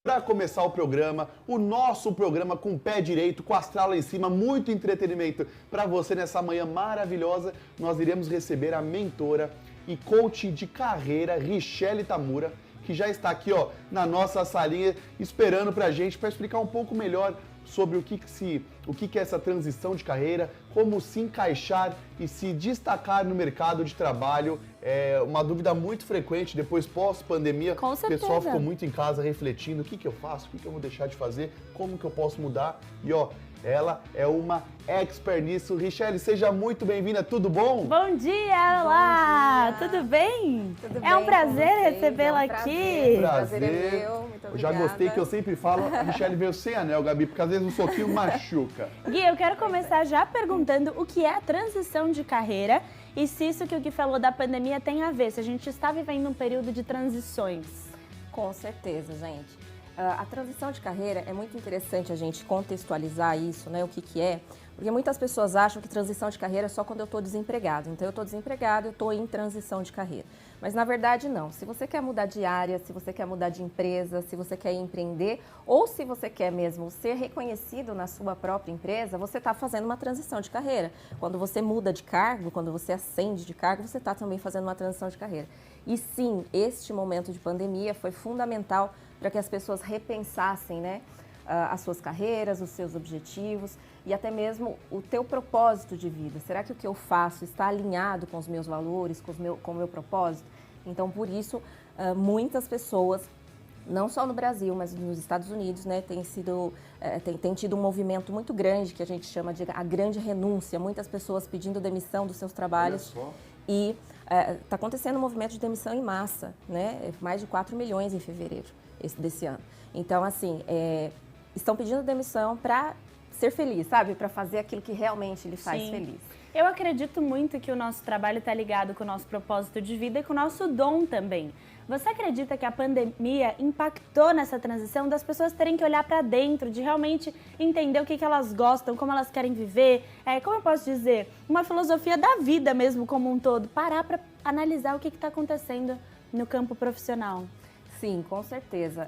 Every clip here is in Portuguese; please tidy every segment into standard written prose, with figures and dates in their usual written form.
Para começar o programa, o nosso programa com o pé direito, com a astral lá em cima, muito entretenimento para você nessa manhã maravilhosa. Nós iremos receber a mentora e coach de carreira, Richelle Tamura, que já está aqui na nossa salinha esperando para a gente para explicar um pouco melhor sobre o que é essa transição de carreira, como se encaixar e se destacar no mercado de trabalho. É uma dúvida muito frequente depois pós-pandemia. Com certeza. O pessoal ficou muito em casa refletindo, o que eu faço, o que eu vou deixar de fazer, como que eu posso mudar. E ela é uma expert nisso. Richelle, seja muito bem-vinda, tudo bom? Bom dia, olá! Bom dia. Tudo bem? Tudo é um bem prazer com vocês, recebê-la é um aqui. Prazer é meu, muito Eu já obrigada. gostei que eu sempre falo, a Richelle veio sem anel, Gabi, porque às vezes um soquinho machuca. Gui, eu quero começar já perguntando o que é a transição de carreira e se isso que o Gui falou da pandemia tem a ver, se a gente está vivendo um período de transições. Com certeza, gente. A transição de carreira é muito interessante a gente contextualizar isso, né? O que é, porque muitas pessoas acham que transição de carreira é só quando eu estou desempregado. Então, eu estou desempregado, eu estou em transição de carreira. Mas, na verdade, não. Se você quer mudar de área, se você quer mudar de empresa, se você quer empreender, ou se você quer mesmo ser reconhecido na sua própria empresa, você está fazendo uma transição de carreira. Quando você muda de cargo, quando você ascende de cargo, você está também fazendo uma transição de carreira. E sim, este momento de pandemia foi fundamental para que as pessoas repensassem, né, as suas carreiras, os seus objetivos e até mesmo o teu propósito de vida. Será que o que eu faço está alinhado com os meus valores, com o meu propósito? Então, por isso, muitas pessoas, não só no Brasil, mas nos Estados Unidos, né, tem tido um movimento muito grande que a gente chama de a grande renúncia. Muitas pessoas pedindo demissão dos seus trabalhos. Olha só. E está acontecendo um movimento de demissão em massa, né? Mais de 4 milhões em fevereiro desse ano. Então, assim, estão pedindo demissão para ser feliz, sabe? Para fazer aquilo que realmente lhe faz feliz. Eu acredito muito que o nosso trabalho está ligado com o nosso propósito de vida e com o nosso dom também. Você acredita que a pandemia impactou nessa transição das pessoas terem que olhar para dentro, de realmente entender o que elas gostam, como elas querem viver? Como eu posso dizer? Uma filosofia da vida mesmo como um todo. Parar para analisar o que está acontecendo no campo profissional. Sim, com certeza.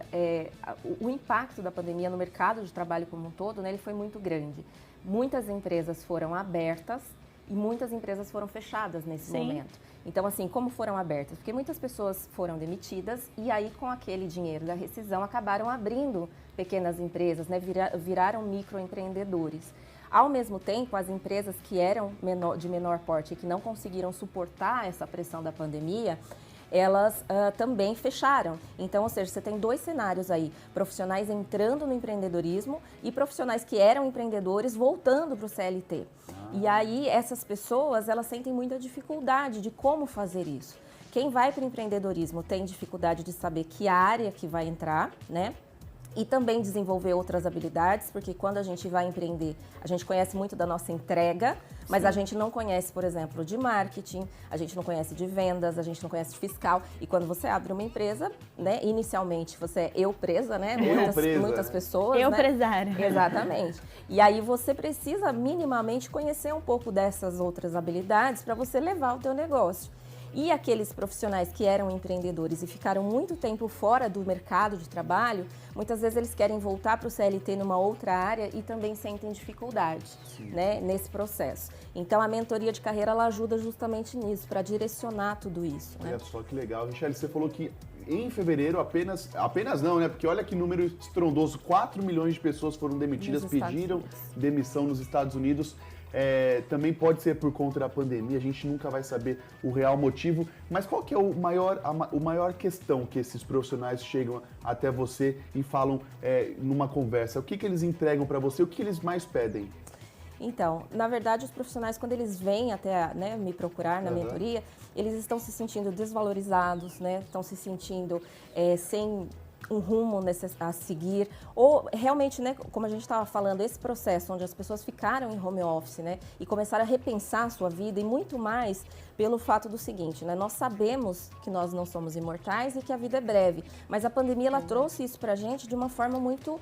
O impacto da pandemia no mercado de trabalho como um todo, né, ele foi muito grande. Muitas empresas foram abertas e muitas empresas foram fechadas nesse momento. Então, assim, como foram abertas? Porque muitas pessoas foram demitidas e aí, com aquele dinheiro da rescisão, acabaram abrindo pequenas empresas, né, viraram microempreendedores. Ao mesmo tempo, as empresas que eram de menor porte e que não conseguiram suportar essa pressão da pandemia, elas também fecharam. Então, ou seja, você tem dois cenários aí, profissionais entrando no empreendedorismo e profissionais que eram empreendedores voltando para o CLT. E aí, essas pessoas, elas sentem muita dificuldade de como fazer isso. Quem vai para o empreendedorismo tem dificuldade de saber que área que vai entrar, né? E também desenvolver outras habilidades, porque quando a gente vai empreender, a gente conhece muito da nossa entrega, mas a gente não conhece, por exemplo, de marketing, a gente não conhece de vendas, a gente não conhece de fiscal. E quando você abre uma empresa, né, inicialmente você é eu-presa, né? Muitas pessoas, Eu-presária. Né? Exatamente. E aí você precisa minimamente conhecer um pouco dessas outras habilidades para você levar o teu negócio. E aqueles profissionais que eram empreendedores e ficaram muito tempo fora do mercado de trabalho, muitas vezes eles querem voltar para o CLT numa outra área e também sentem dificuldade, né, nesse processo. Então, a mentoria de carreira, ela ajuda justamente nisso, para direcionar tudo isso. Olha só que legal. Richelle, você falou que em fevereiro apenas não, né? Porque olha que número estrondoso, 4 milhões de pessoas foram demitidas, pediram demissão nos Estados Unidos. Também pode ser por conta da pandemia, a gente nunca vai saber o real motivo, mas qual que é a maior questão que esses profissionais chegam até você e falam numa conversa? O que eles entregam para você, o que eles mais pedem? Então, na verdade, os profissionais, quando eles vêm até me procurar na mentoria, eles estão se sentindo desvalorizados, né? Estão se sentindo sem um rumo a seguir, ou realmente, né, como a gente estava falando, esse processo onde as pessoas ficaram em home office, né, e começaram a repensar a sua vida, e muito mais pelo fato do seguinte, né, nós sabemos que nós não somos imortais e que a vida é breve, mas a pandemia, ela trouxe isso pra gente de uma forma muito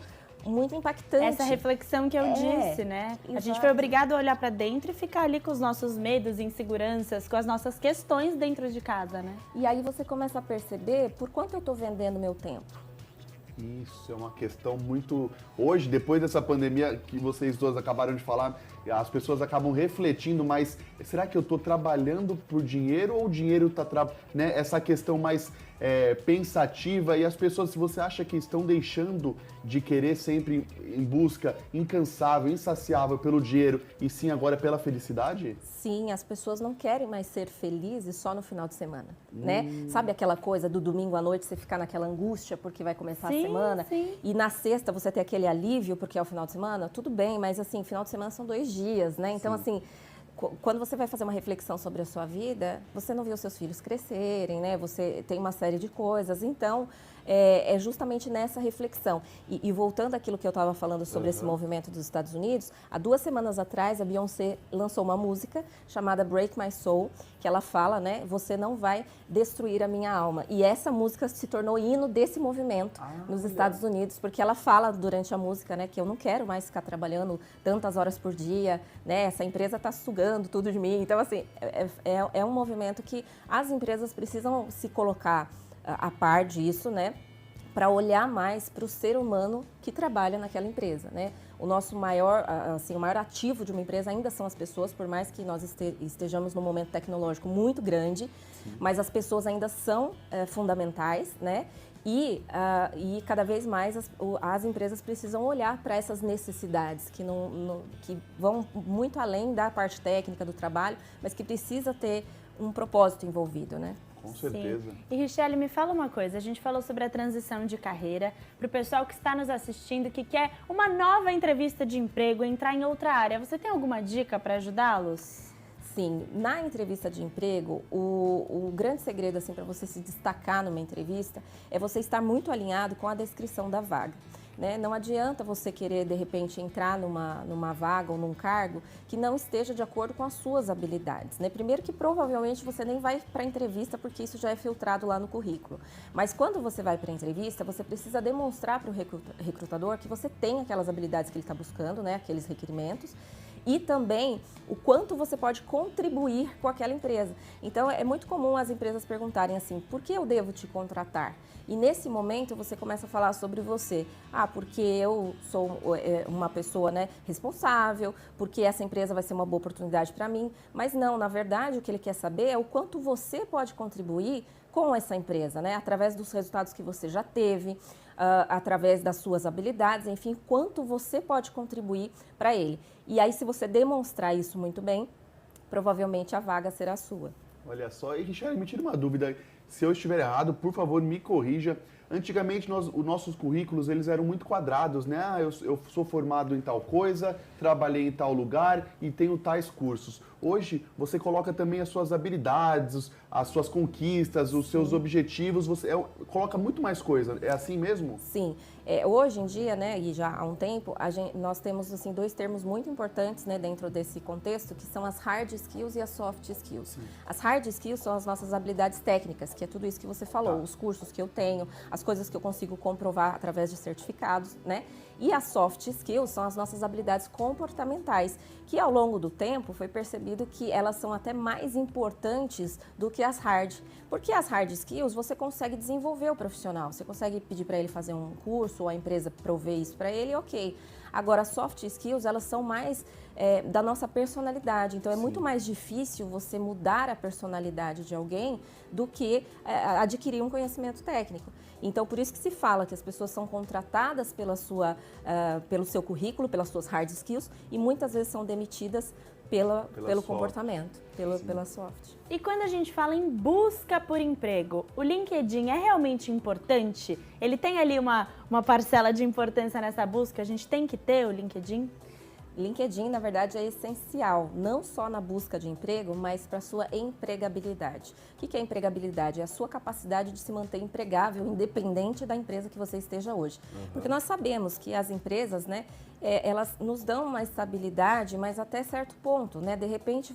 impactante. Essa reflexão que eu disse, né? Exato. A gente foi obrigado a olhar para dentro e ficar ali com os nossos medos, inseguranças, com as nossas questões dentro de casa, né? E aí você começa a perceber por quanto eu estou vendendo meu tempo. Isso é uma questão muito... Hoje, depois dessa pandemia que vocês dois acabaram de falar, as pessoas acabam refletindo, mas será que eu estou trabalhando por dinheiro ou o dinheiro está... Né? Essa questão mais pensativa, e as pessoas, se você acha que estão deixando de querer sempre em busca incansável, insaciável pelo dinheiro, e sim agora pela felicidade? Sim, as pessoas não querem mais ser felizes só no final de semana, né? Sabe aquela coisa do domingo à noite você ficar naquela angústia porque vai começar a semana? Sim. E na sexta você ter aquele alívio porque é o final de semana? Tudo bem, mas assim, final de semana são 2 dias, né? Então, assim, quando você vai fazer uma reflexão sobre a sua vida, você não vê os seus filhos crescerem, né? Você tem uma série de coisas. Então, é justamente nessa reflexão. E voltando àquilo que eu estava falando sobre esse movimento dos Estados Unidos, há 2 semanas atrás, a Beyoncé lançou uma música chamada Break My Soul, que ela fala, né? Você não vai destruir a minha alma. E essa música se tornou hino desse movimento nos Estados Unidos, porque ela fala durante a música, né? Que eu não quero mais ficar trabalhando tantas horas por dia, né? Essa empresa está sugando tudo de mim. Então, assim, é um movimento que as empresas precisam se colocar a par disso, né, para olhar mais para o ser humano que trabalha naquela empresa, né? O nosso maior, assim, o maior ativo de uma empresa ainda são as pessoas, por mais que nós estejamos num momento tecnológico muito grande, mas as pessoas ainda são fundamentais, né? E cada vez mais as empresas precisam olhar para essas necessidades que que vão muito além da parte técnica do trabalho, mas que precisa ter um propósito envolvido, né? Com certeza. Sim. E, Richelle, me fala uma coisa. A gente falou sobre a transição de carreira. Para o pessoal que está nos assistindo, que quer uma nova entrevista de emprego, entrar em outra área, você tem alguma dica para ajudá-los? Sim, na entrevista de emprego, o grande segredo assim, para você se destacar numa entrevista é você estar muito alinhado com a descrição da vaga. Né? Não adianta você querer, de repente, entrar numa vaga ou num cargo que não esteja de acordo com as suas habilidades. Né? Primeiro que provavelmente você nem vai para a entrevista porque isso já é filtrado lá no currículo. Mas quando você vai para a entrevista, você precisa demonstrar para o recrutador que você tem aquelas habilidades que ele está buscando, né? Aqueles requerimentos, e também o quanto você pode contribuir com aquela empresa. Então, é muito comum as empresas perguntarem assim, por que eu devo te contratar? E nesse momento você começa a falar sobre você. Ah, porque eu sou uma pessoa, né, responsável, porque essa empresa vai ser uma boa oportunidade para mim. Mas não, na verdade, o que ele quer saber é o quanto você pode contribuir com essa empresa, né? Através dos resultados que você já teve, através das suas habilidades, enfim, quanto você pode contribuir para ele. E aí, se você demonstrar isso muito bem, provavelmente a vaga será sua. Olha só, e Richelle, me tira uma dúvida. Se eu estiver errado, por favor, me corrija. Antigamente, os nossos currículos, eles eram muito quadrados, né? Ah, eu sou formado em tal coisa, trabalhei em tal lugar e tenho tais cursos. Hoje, você coloca também as suas habilidades, as suas conquistas, os seus objetivos, você coloca muito mais coisa. É assim mesmo? Sim. Hoje em dia, né, e já há um tempo, nós temos assim, 2 termos muito importantes, né, dentro desse contexto, que são as hard skills e as soft skills. Sim. As hard skills são as nossas habilidades técnicas, que é tudo isso que você falou, os cursos que eu tenho, as coisas que eu consigo comprovar através de certificados, né? E as soft skills são as nossas habilidades comportamentais, que ao longo do tempo foi percebido que elas são até mais importantes do que as hard. Porque as hard skills você consegue desenvolver o profissional, você consegue pedir para ele fazer um curso ou a empresa prover isso para ele, ok. Agora, as soft skills, elas são mais da nossa personalidade. Então, é muito mais difícil você mudar a personalidade de alguém do que adquirir um conhecimento técnico. Então, por isso que se fala que as pessoas são contratadas pelo seu currículo, pelas suas hard skills, e muitas vezes são demitidas pelo comportamento, pela soft. E quando a gente fala em busca por emprego, o LinkedIn é realmente importante? Ele tem ali uma parcela de importância nessa busca? A gente tem que ter o LinkedIn? LinkedIn, na verdade, é essencial, não só na busca de emprego, mas para a sua empregabilidade. O que é empregabilidade? É a sua capacidade de se manter empregável, independente da empresa que você esteja hoje. Porque nós sabemos que as empresas, né, elas nos dão uma estabilidade, mas até certo ponto, né? De repente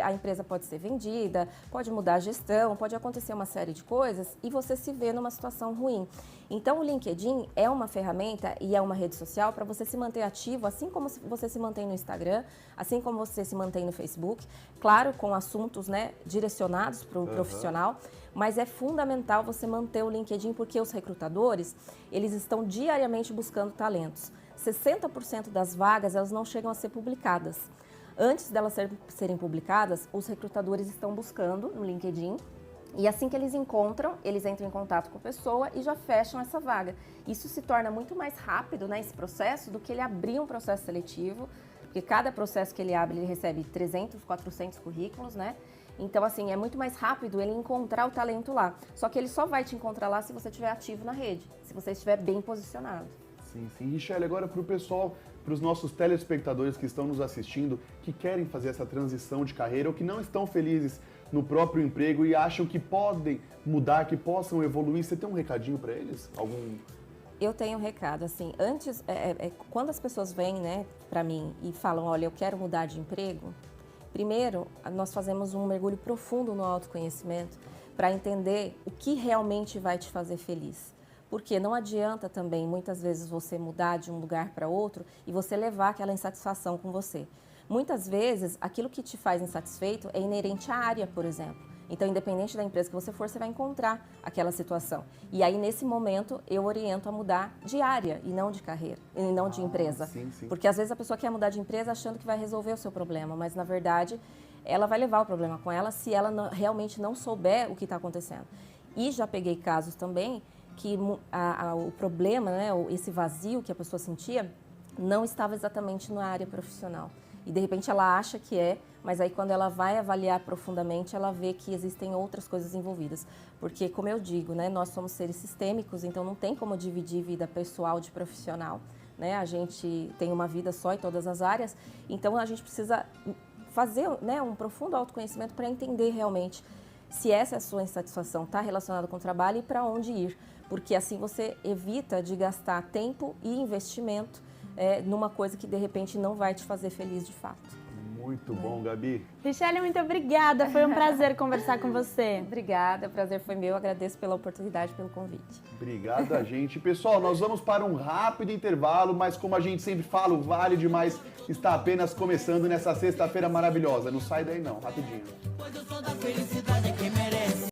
a empresa pode ser vendida, pode mudar a gestão, pode acontecer uma série de coisas e você se vê numa situação ruim. Então, o LinkedIn é uma ferramenta e é uma rede social para você se manter ativo, assim como você se mantém no Instagram, assim como você se mantém no Facebook, claro, com assuntos, né, direcionados para o profissional, Mas é fundamental você manter o LinkedIn, porque os recrutadores, eles estão diariamente buscando talentos. 60% das vagas, elas não chegam a ser publicadas. Antes delas serem publicadas, os recrutadores estão buscando no LinkedIn e assim que eles encontram, eles entram em contato com a pessoa e já fecham essa vaga. Isso se torna muito mais rápido, né, esse processo, do que ele abrir um processo seletivo, porque cada processo que ele abre, ele recebe 300, 400 currículos, né? Então, assim, é muito mais rápido ele encontrar o talento lá. Só que ele só vai te encontrar lá se você estiver ativo na rede, se você estiver bem posicionado. Sim, sim. Richelle, agora para o pessoal, para os nossos telespectadores que estão nos assistindo, que querem fazer essa transição de carreira ou que não estão felizes no próprio emprego e acham que podem mudar, que possam evoluir, você tem um recadinho para eles? Eu tenho um recado, assim, antes, quando as pessoas vêm, né, para mim e falam, olha, eu quero mudar de emprego, primeiro, nós fazemos um mergulho profundo no autoconhecimento para entender o que realmente vai te fazer feliz. Porque não adianta também, muitas vezes, você mudar de um lugar para outro e você levar aquela insatisfação com você. Muitas vezes, aquilo que te faz insatisfeito é inerente à área, por exemplo. Então, independente da empresa que você for, você vai encontrar aquela situação. E aí, nesse momento, eu oriento a mudar de área e não de carreira, e não de empresa. Sim, sim. Porque às vezes a pessoa quer mudar de empresa achando que vai resolver o seu problema, mas na verdade, ela vai levar o problema com ela se ela realmente não souber o que está acontecendo. E já peguei casos também que o problema, né, esse vazio que a pessoa sentia, não estava exatamente na área profissional. E de repente ela acha que mas aí quando ela vai avaliar profundamente, ela vê que existem outras coisas envolvidas. Porque, como eu digo, né, nós somos seres sistêmicos, então não tem como dividir vida pessoal de profissional. Né? A gente tem uma vida só em todas as áreas, então a gente precisa fazer, né, um profundo autoconhecimento para entender realmente se essa sua insatisfação está relacionada com o trabalho e para onde ir. Porque assim você evita de gastar tempo e investimento numa coisa que de repente não vai te fazer feliz de fato. Muito bom, Gabi. Richelle, muito obrigada. Foi um prazer conversar com você. Obrigada, o prazer foi meu. Agradeço pela oportunidade, pelo convite. Obrigado a gente. Pessoal, nós vamos para um rápido intervalo, mas como a gente sempre fala, o Vale Demais está apenas começando nessa sexta-feira maravilhosa. Não sai daí não, rapidinho. Pois eu sou da felicidade que